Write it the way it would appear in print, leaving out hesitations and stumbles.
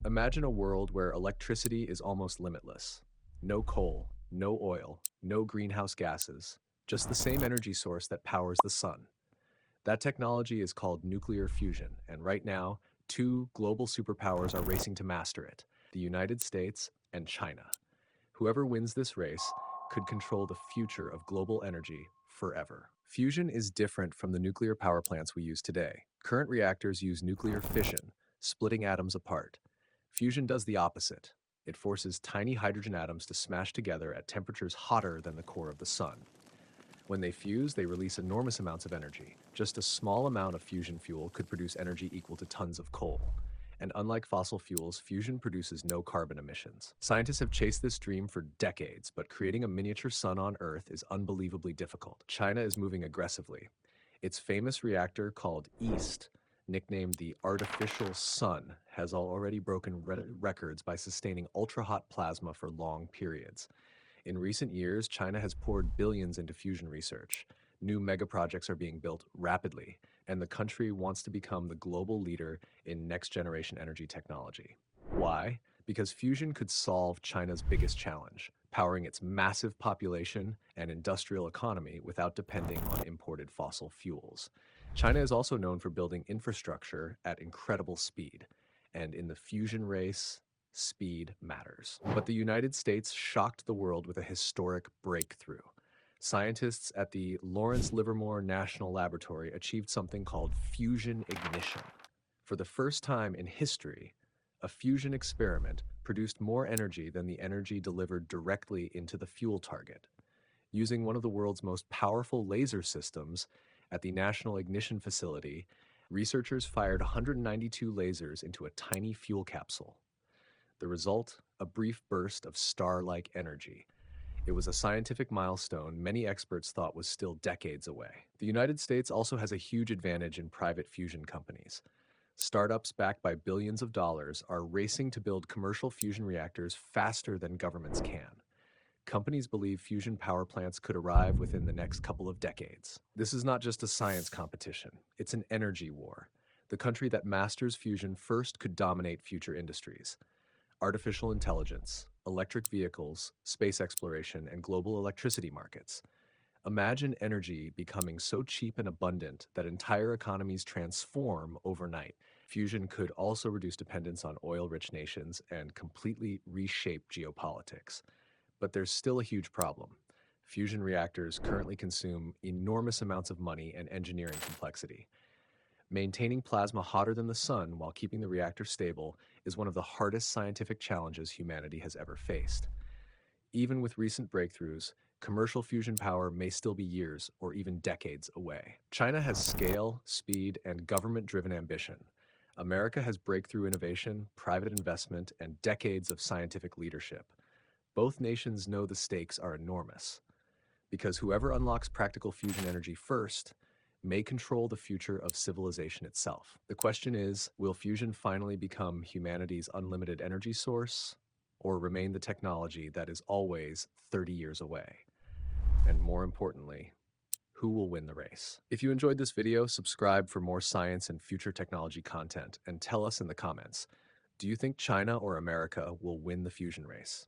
Imagine a world where electricity is almost limitless. No coal, no oil, no greenhouse gases, just the same energy source that powers the sun. That technology is called nuclear fusion, and right now, two global superpowers are racing to master it: the United States and China. Whoever wins this race could control the future of global energy forever. Fusion is different from the nuclear power plants we use today. Current reactors use nuclear fission, splitting atoms apart. Fusion does the opposite. It forces tiny hydrogen atoms to smash together at temperatures hotter than the core of the sun. When they fuse, they release enormous amounts of energy. Just a small amount of fusion fuel could produce energy equal to tons of coal. And unlike fossil fuels, fusion produces no carbon emissions. Scientists have chased this dream for decades, but creating a miniature sun on Earth is unbelievably difficult. China is moving aggressively. Its famous reactor, called EAST, nicknamed the artificial sun, has already broken records by sustaining ultra-hot plasma for long periods. In recent years, China has poured billions into fusion research. New megaprojects are being built rapidly, and the country wants to become the global leader in next-generation energy technology. Why? Because fusion could solve China's biggest challenge: powering its massive population and industrial economy without depending on imported fossil fuels. China is also known for building infrastructure at incredible speed, and in the fusion race, speed matters. But the United States shocked the world with a historic breakthrough. Scientists at the Lawrence Livermore National Laboratory achieved something called fusion ignition. For the first time in history, a fusion experiment produced more energy than the energy delivered directly into the fuel target. Using one of the world's most powerful laser systems at the National Ignition Facility, researchers fired 192 lasers into a tiny fuel capsule. The result, a brief burst of star-like energy. It was a scientific milestone many experts thought was still decades away. The United States also has a huge advantage in private fusion companies. Startups backed by billions of dollars are racing to build commercial fusion reactors faster than governments can. Companies believe fusion power plants could arrive within the next couple of decades. This is not just a science competition, it's an energy war. The country that masters fusion first could dominate future industries: artificial intelligence, electric vehicles, space exploration, and global electricity markets. Imagine energy becoming so cheap and abundant that entire economies transform overnight. Fusion could also reduce dependence on oil-rich nations and completely reshape geopolitics. But there's still a huge problem. Fusion reactors currently consume enormous amounts of money and engineering complexity. Maintaining plasma hotter than the sun while keeping the reactor stable is one of the hardest scientific challenges humanity has ever faced. Even with recent breakthroughs, commercial fusion power may still be years or even decades away. China has scale, speed, and government-driven ambition. America has breakthrough innovation, private investment, and decades of scientific leadership. Both nations know the stakes are enormous, because whoever unlocks practical fusion energy first may control the future of civilization itself. The question is, will fusion finally become humanity's unlimited energy source, or remain the technology that is always 30 years away? And more importantly, who will win the race? If you enjoyed this video, subscribe for more science and future technology content, and tell us in the comments, do you think China or America will win the fusion race?